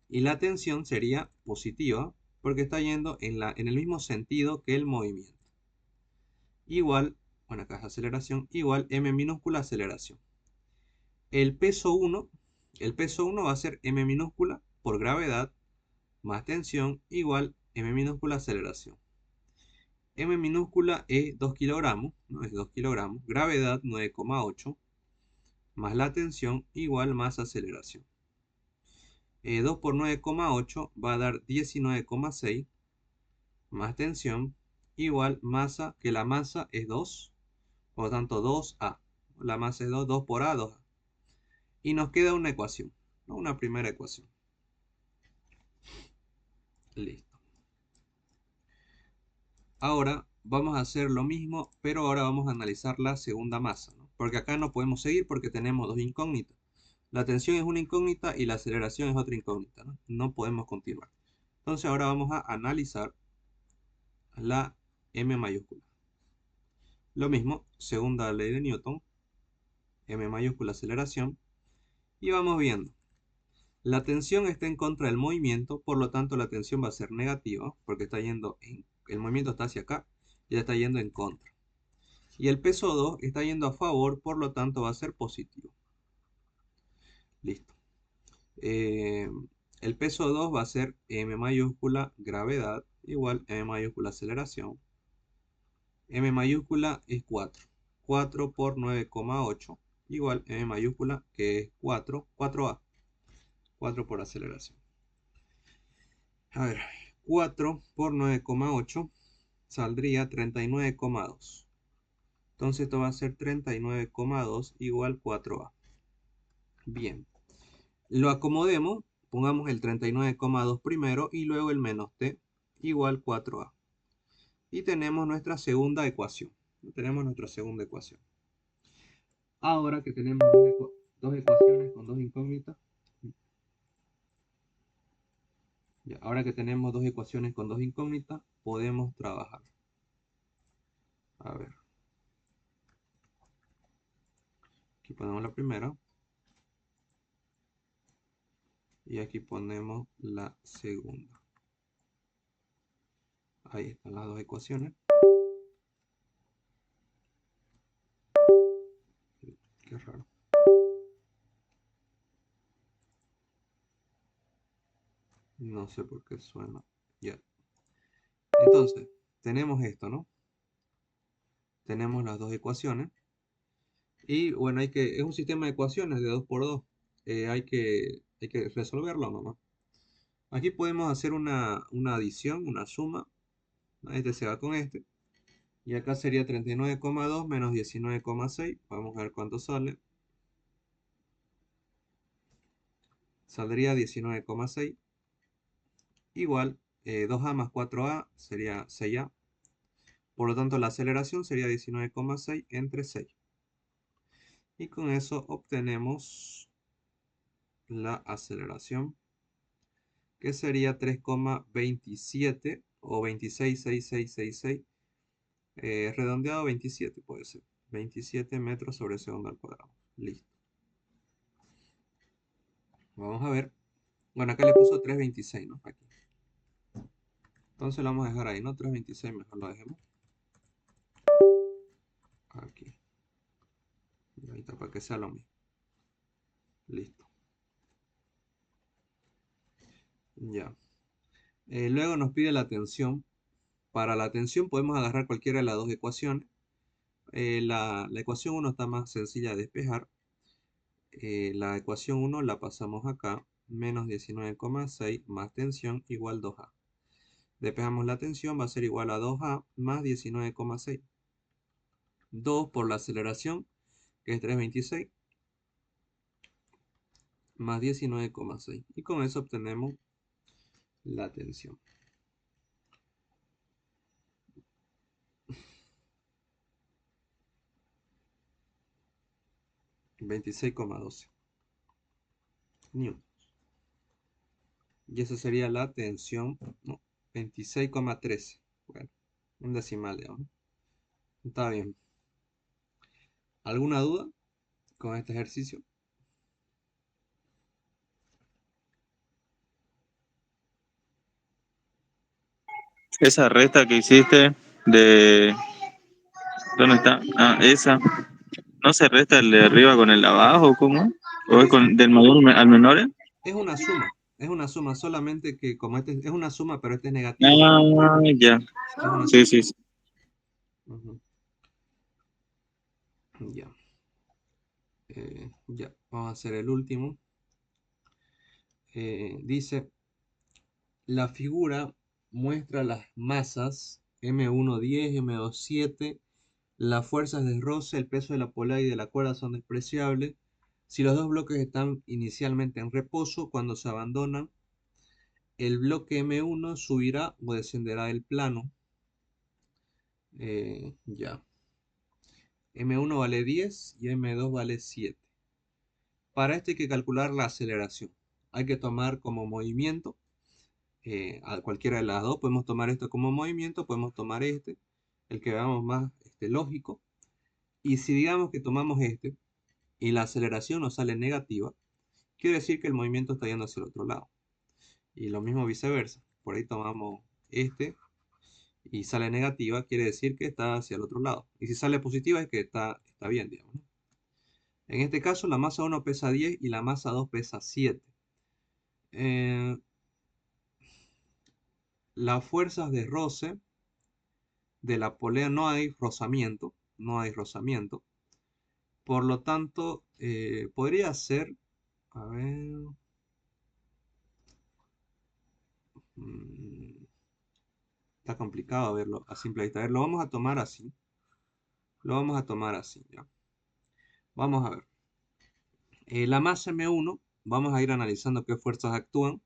[SPEAKER 1] Y la tensión sería positiva porque está yendo en el mismo sentido que el movimiento. Igual, bueno, acá es aceleración, igual m minúscula aceleración. El peso 1 va a ser m minúscula por gravedad más tensión igual m minúscula aceleración. M minúscula es 2 kilogramos, ¿no? Es 2 kilogramos, gravedad 9,8 más la tensión igual más aceleración. 2 por 9,8 va a dar 19,6 más tensión igual masa, que la masa es 2, por lo tanto 2A. La masa es 2, 2 por A, 2A. Y nos queda una ecuación, ¿no? Una primera ecuación. Listo. Ahora vamos a hacer lo mismo, pero ahora vamos a analizar la segunda masa, ¿no? Porque acá no podemos seguir porque tenemos dos incógnitas. La tensión es una incógnita y la aceleración es otra incógnita, ¿no? No podemos continuar. Entonces ahora vamos a analizar la m mayúscula. Lo mismo, segunda ley de Newton, m mayúscula aceleración, y vamos viendo. La tensión está en contra del movimiento, por lo tanto la tensión va a ser negativa, porque el movimiento está hacia acá, y ya está yendo en contra. Y el peso 2 está yendo a favor, por lo tanto va a ser positivo. Listo. El peso 2 va a ser m mayúscula gravedad igual m mayúscula aceleración. M mayúscula es 4. 4 por 9,8 igual m mayúscula que es 4, 4A. 4 por aceleración. A ver, 4 por 9,8 saldría 39,2. Entonces esto va a ser 39,2 igual 4A. Bien. Lo acomodemos, pongamos el 39,2 primero y luego el menos t igual 4a. Y tenemos nuestra segunda ecuación. Ahora que tenemos dos ecuaciones con dos incógnitas. Ya, ahora que tenemos dos ecuaciones con dos incógnitas, podemos trabajar. A ver. Aquí ponemos la primera. Y aquí ponemos la segunda. Ahí están las dos ecuaciones. Qué raro. No sé por qué suena. Ya. Entonces, tenemos esto, ¿no? Tenemos las dos ecuaciones. Y bueno, es un sistema de ecuaciones de 2 por 2. Hay que resolverlo nomás. Aquí podemos hacer una adición, una suma. Este se va con este. Y acá sería 39,2 menos 19,6. Vamos a ver cuánto sale. Saldría 19,6. Igual, 2a más 4a sería 6a. Por lo tanto, la aceleración sería 19,6 entre 6. Y con eso obtenemos la aceleración, que sería 3,27 o 26,6666, redondeado 27 puede ser. 27 metros sobre segundo al cuadrado. Listo. Vamos a ver. Bueno, acá le puso 3,26, ¿no? Aquí. Entonces lo vamos a dejar ahí, ¿no? 3,26 mejor lo dejemos. Aquí. Y ahí está, para que sea lo mismo. Listo. Ya. Luego nos pide la tensión. Para la tensión podemos agarrar cualquiera de las dos ecuaciones. La ecuación 1 está más sencilla de despejar. La ecuación 1 la pasamos acá. Menos 19,6 más tensión igual 2a. Despejamos la tensión, va a ser igual a 2a más 19,6. 2 por la aceleración, que es 3,26, más 19,6. Y con eso obtenemos la tensión. 26,12 newtons. Y esa sería la tensión, no, 26,13. Bueno, un decimal, digamos. Está bien. ¿Alguna duda con este ejercicio?
[SPEAKER 2] Esa resta que hiciste de... ¿Dónde está? Ah, esa. ¿No se resta el de arriba con el de abajo? ¿Cómo? ¿O es
[SPEAKER 1] Sí,
[SPEAKER 2] con, del mayor al menor?
[SPEAKER 1] es una suma. Es una suma, solamente que como este es una suma, pero este es negativo.
[SPEAKER 2] Ah, ya.
[SPEAKER 1] Es una
[SPEAKER 2] Sí,
[SPEAKER 1] suma.
[SPEAKER 2] sí, sí.
[SPEAKER 1] Ujú. Ya. Ya. Vamos a hacer el último. Dice, la figura muestra las masas M1,10, M2,7, las fuerzas de roce, el peso de la polea y de la cuerda son despreciables. Si los dos bloques están inicialmente en reposo, cuando se abandonan, el bloque M1 subirá o descenderá del plano. Ya. M1 vale 10 y M2 vale 7. Para esto hay que calcular la aceleración. Hay que tomar como movimiento a cualquiera de las dos. Podemos tomar esto como movimiento, podemos tomar este, el que veamos más lógico. Y si digamos que tomamos este y la aceleración nos sale negativa, quiere decir que el movimiento está yendo hacia el otro lado. Y lo mismo viceversa. Por ahí tomamos este y sale negativa, quiere decir que está hacia el otro lado. Y si sale positiva es que está bien, digamos, ¿no? En este caso la masa 1 pesa 10 y la masa 2 pesa 7. Eh, las fuerzas de roce de la polea no hay rozamiento, no hay rozamiento. Por lo tanto, podría ser, a ver, Está complicado verlo a simple vista. A ver, lo vamos a tomar así. Lo vamos a tomar así, ¿ya? Vamos a ver. La masa M1, vamos a ir analizando qué fuerzas actúan.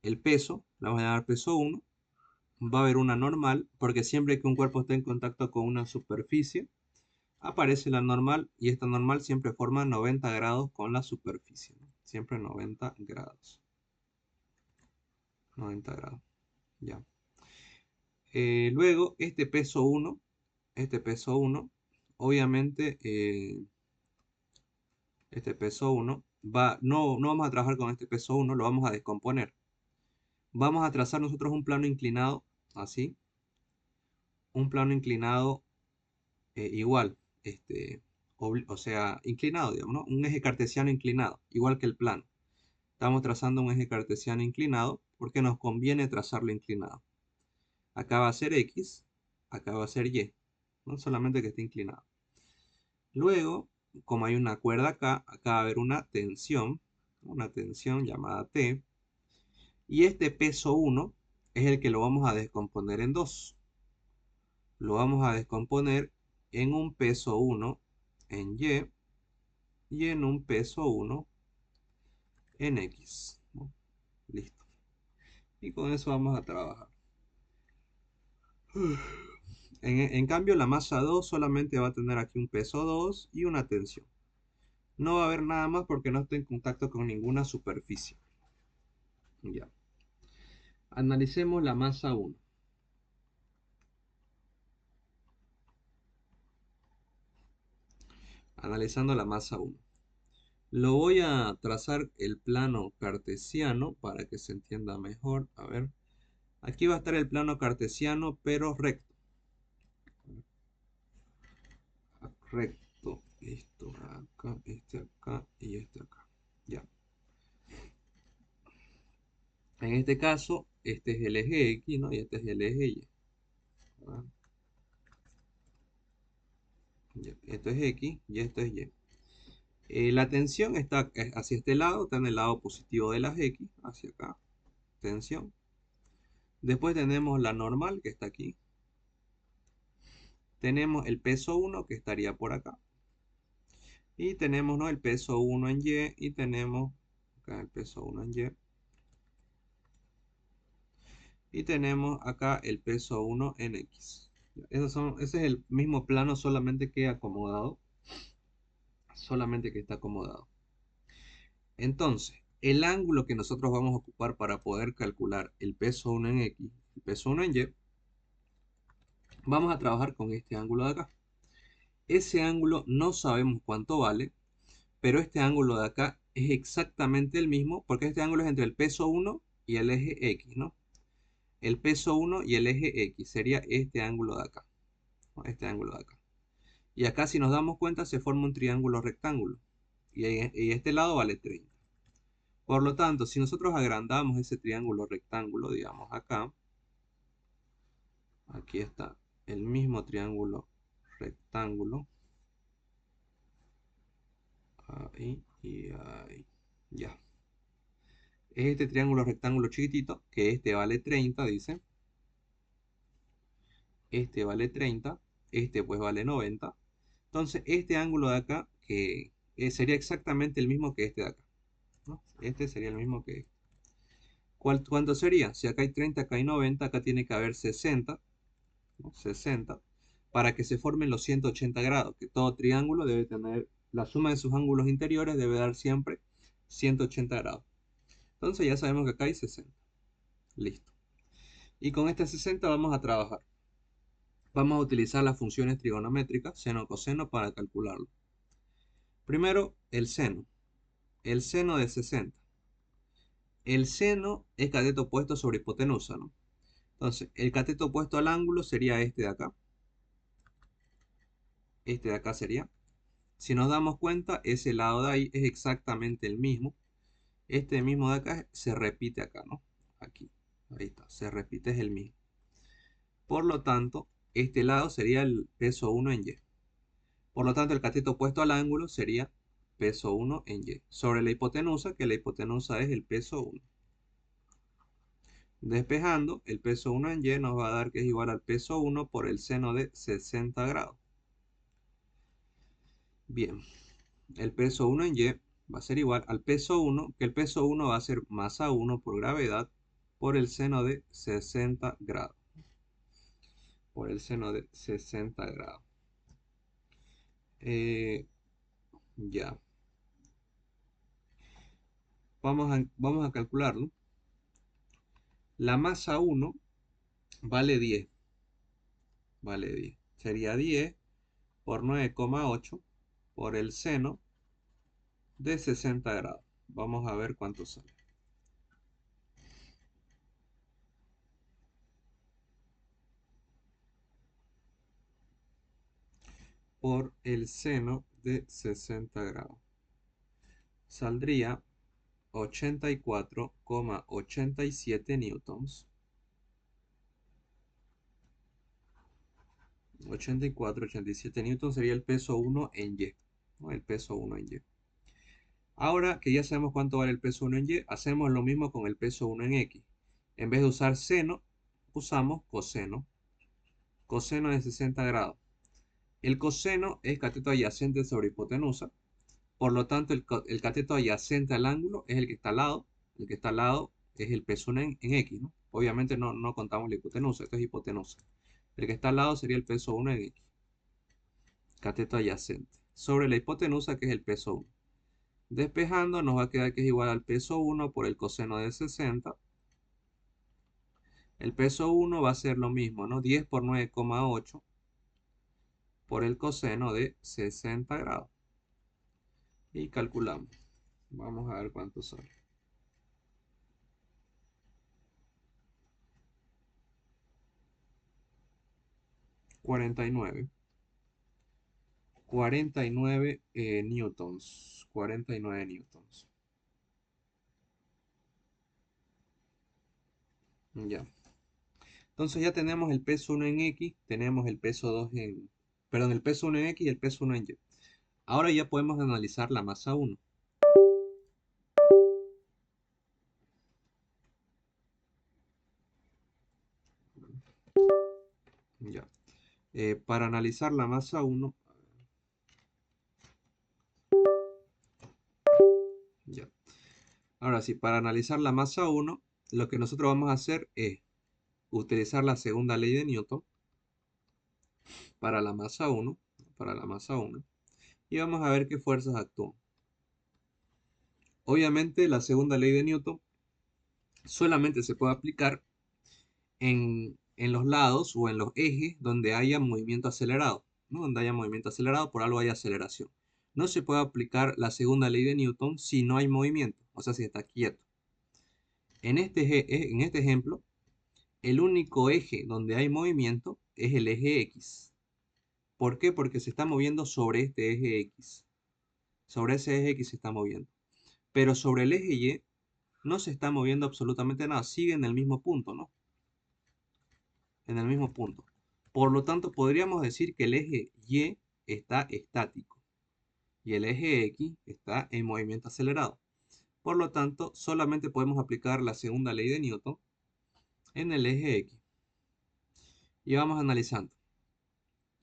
[SPEAKER 1] El peso, le vamos a llamar peso 1. Va a haber una normal, porque siempre que un cuerpo esté en contacto con una superficie, aparece la normal, y esta normal siempre forma 90 grados con la superficie, ¿no? Siempre 90 grados. 90 grados, ya. Luego, este peso 1, obviamente, este peso 1 no vamos a trabajar con este peso 1, lo vamos a descomponer. Vamos a trazar nosotros un plano inclinado, así, un plano inclinado igual, o sea, inclinado, digamos, ¿no? Un eje cartesiano inclinado, igual que el plano. Estamos trazando un eje cartesiano inclinado porque nos conviene trazarlo inclinado. Acá va a ser X, acá va a ser Y, ¿no? Solamente que esté inclinado. Luego, como hay una cuerda acá va a haber una tensión llamada T, y este peso 1 es el que lo vamos a descomponer en dos. Lo vamos a descomponer en un peso 1 en y en un peso 1 en X, ¿no? Listo. Y con eso vamos a trabajar. En cambio, la masa 2 solamente va a tener aquí un peso 2 y una tensión. No va a haber nada más porque no está en contacto con ninguna superficie. Ya. Analicemos la masa 1. Analizando la masa 1. Lo voy a trazar el plano cartesiano para que se entienda mejor. A ver. Aquí va a estar el plano cartesiano, pero recto. Recto. Esto acá, este acá y este acá. Ya. En este caso, este es el eje X, ¿no? Y este es el eje Y. ¿Verdad? Ya. Esto es X y esto es Y. La tensión está hacia este lado, está en el lado positivo de las X, hacia acá. Tensión. Después tenemos la normal, que está aquí. Tenemos el peso 1, que estaría por acá. Y tenemos, ¿no?, el peso 1 en Y. Y tenemos acá el peso 1 en Y. Y tenemos acá el peso 1 en X. Ese es el mismo plano, solamente que acomodado. Solamente que está acomodado. Entonces, el ángulo que nosotros vamos a ocupar para poder calcular el peso 1 en X, el peso 1 en Y, vamos a trabajar con este ángulo de acá. Ese ángulo no sabemos cuánto vale, pero este ángulo de acá es exactamente el mismo, porque este ángulo es entre el peso 1 y el eje X, ¿no? El peso 1 y el eje X sería este ángulo de acá, ¿no? Este ángulo de acá. Y acá, si nos damos cuenta, se forma un triángulo rectángulo. Y este lado vale 30. Por lo tanto, si nosotros agrandamos ese triángulo rectángulo, digamos acá, aquí está el mismo triángulo rectángulo, ahí y ahí, ya. Es este triángulo rectángulo chiquitito, que este vale 30, dice. Este vale 30, este pues vale 90. Entonces, este ángulo de acá, que sería exactamente el mismo que este de acá, ¿no? Este sería el mismo que este. ¿Cuánto sería? Si acá hay 30, acá hay 90, acá tiene que haber 60, ¿no? 60, para que se formen los 180 grados, que todo triángulo debe tener, la suma de sus ángulos interiores debe dar siempre 180 grados. Entonces ya sabemos que acá hay 60. Listo. Y con este 60 vamos a trabajar. Vamos a utilizar las funciones trigonométricas, seno, coseno, para calcularlo. Primero, el seno. El seno de 60. El seno es cateto opuesto sobre hipotenusa, ¿no? Entonces, el cateto opuesto al ángulo sería este de acá. Este de acá sería. Si nos damos cuenta, ese lado de ahí es exactamente el mismo. Este mismo de acá se repite acá, ¿no? Aquí. Ahí está. Se repite, es el mismo. Por lo tanto, este lado sería el peso 1 en Y. Por lo tanto, el cateto opuesto al ángulo sería peso 1 en Y. Sobre la hipotenusa, que la hipotenusa es el peso 1. Despejando, el peso 1 en Y nos va a dar que es igual al peso 1 por el seno de 60 grados. Bien, el peso 1 en Y va a ser igual al peso 1, que el peso 1 va a ser masa 1 por gravedad por el seno de 60 grados. Por el seno de 60 grados. Ya. Vamos a calcularlo. La masa 1 vale 10. Vale 10. Sería 10 por 9,8 por el seno de 60 grados. Vamos a ver cuánto sale. Por el seno de 60 grados. Saldría 84,87 newtons. 84,87 newtons sería el peso 1 en Y. ¿No? El peso 1 en Y. Ahora que ya sabemos cuánto vale el peso 1 en Y, hacemos lo mismo con el peso 1 en X. En vez de usar seno, usamos coseno. Coseno de 60 grados. El coseno es cateto adyacente sobre hipotenusa. Por lo tanto, el cateto adyacente al ángulo es el que está al lado. El que está al lado es el peso 1 en X, ¿no? Obviamente no contamos la hipotenusa, esto es hipotenusa. El que está al lado sería el peso 1 en X. Cateto adyacente. Sobre la hipotenusa, que es el peso 1. Despejando, nos va a quedar que es igual al peso 1 por el coseno de 60. El peso 1 va a ser lo mismo, ¿no? 10 por 9,8 por el coseno de 60 grados. Y calculamos. Vamos a ver cuánto sale. 49. 49 newtons. 49 newtons. Ya. Entonces ya tenemos el peso 1 en X, tenemos el peso 2 en... Perdón, el peso 1 en X y el peso 1 en Y. Ahora ya podemos analizar la masa 1. Ya. Para analizar la masa 1, ya. Ahora sí, para analizar la masa 1, lo que nosotros vamos a hacer es utilizar la segunda ley de Newton para la masa 1, para la masa 1, y vamos a ver qué fuerzas actúan. Obviamente la segunda ley de Newton solamente se puede aplicar en los lados o en los ejes donde haya movimiento acelerado, ¿no? Donde haya movimiento acelerado, por algo hay aceleración. No se puede aplicar la segunda ley de Newton si no hay movimiento, o sea, si está quieto. En este ejemplo, el único eje donde hay movimiento es el eje X. ¿Por qué? Porque se está moviendo sobre este eje X. Sobre ese eje X se está moviendo. Pero sobre el eje Y no se está moviendo absolutamente nada. Sigue en el mismo punto, ¿no? En el mismo punto. Por lo tanto, podríamos decir que el eje Y está estático. Y el eje X está en movimiento acelerado. Por lo tanto, solamente podemos aplicar la segunda ley de Newton en el eje X. Y vamos analizando.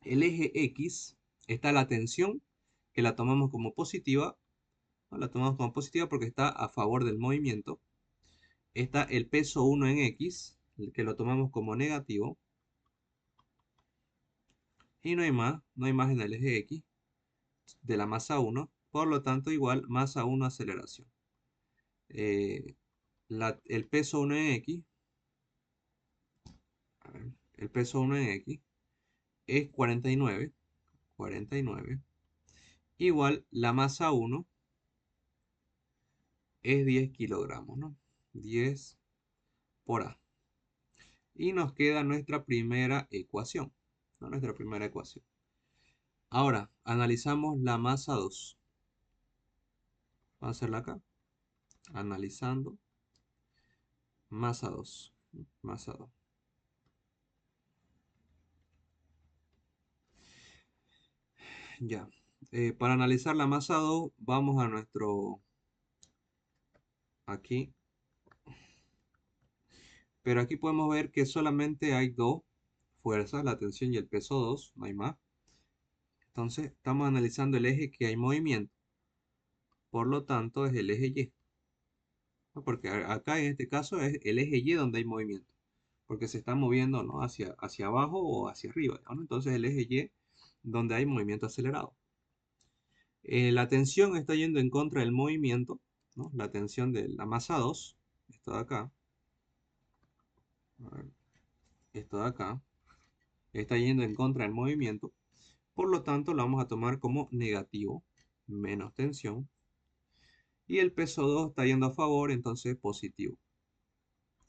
[SPEAKER 1] El eje X está la tensión, que la tomamos como positiva, ¿no? La tomamos como positiva porque está a favor del movimiento. Está el peso 1 en X, que lo tomamos como negativo. Y no hay más en el eje X de la masa 1. Por lo tanto, igual masa 1 aceleración. Eh, el peso 1 en X, a ver, el peso 1 en X es 49. 49. Igual la masa 1 es 10 kilogramos, ¿no? 10 por A. Y nos queda nuestra primera ecuación, ¿no? Nuestra primera ecuación. Ahora, analizamos la masa 2. Vamos a hacerla acá. Analizando masa 2. Masa 2. Ya. Para analizar la masa 2, vamos a nuestro... Aquí. Pero aquí podemos ver que solamente hay dos fuerzas, la tensión y el peso 2, no hay más. Entonces estamos analizando el eje que hay movimiento, por lo tanto es el eje Y, ¿no? Porque acá en este caso es el eje Y donde hay movimiento, porque se está moviendo, ¿no? hacia abajo o hacia arriba, ¿no? Entonces el eje Y donde hay movimiento acelerado. La tensión está yendo en contra del movimiento, ¿no? La tensión de la masa 2, esto de acá, a ver, esto de acá, está yendo en contra del movimiento, por lo tanto lo vamos a tomar como negativo, menos tensión, y el peso 2 está yendo a favor, entonces positivo,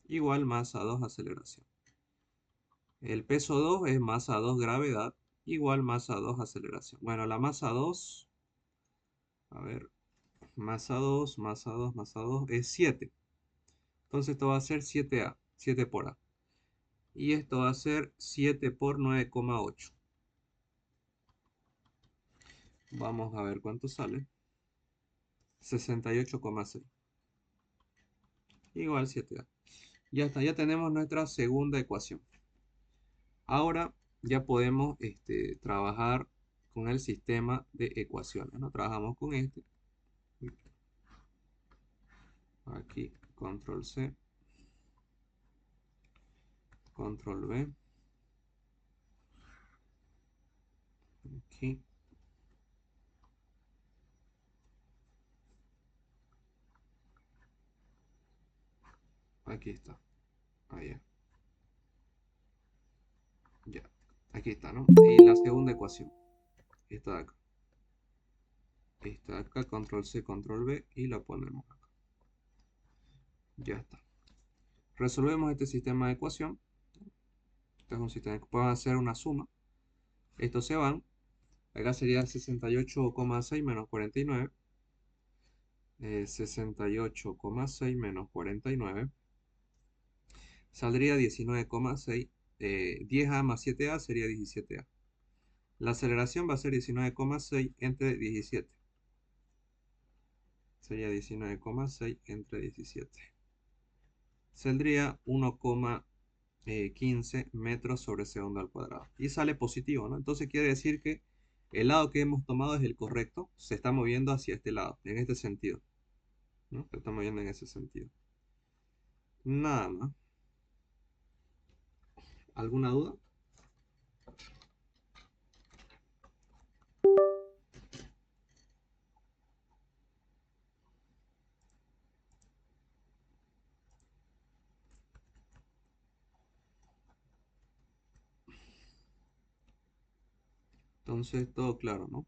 [SPEAKER 1] igual masa 2 aceleración. El peso 2 es masa 2 gravedad, igual masa 2 aceleración. Bueno, la masa 2, a ver, masa 2 es 7. Entonces esto va a ser 7A, 7 por A. Y esto va a ser 7 por 9,8. Vamos a ver cuánto sale. 68,6. Igual 7A. Ya está, ya tenemos nuestra segunda ecuación. Ahora ya podemos trabajar con el sistema de ecuaciones, ¿no? Trabajamos con este. Aquí, control C, control V. Aquí, aquí está. Ahí, ya. Aquí está, ¿no? Y la segunda ecuación. Esta de acá. Esta de acá, control C, control V y la ponemos acá. Ya está. Resolvemos este sistema de ecuación. Este es un sistema que podemos hacer una suma. Estos se van. Acá sería 68,6 menos 49. 68,6 menos 49. Saldría 19,6. 10A más 7A sería 17A. La aceleración va a ser 19,6 entre 17. Sería 19,6 entre 17. Saldría 1,15 metros sobre segundo al cuadrado. Y sale positivo, ¿no? Entonces quiere decir que el lado que hemos tomado es el correcto. Se está moviendo hacia este lado, en este sentido, ¿no? Se está moviendo en ese sentido. Nada más. ¿Alguna duda? Entonces, todo claro, ¿no?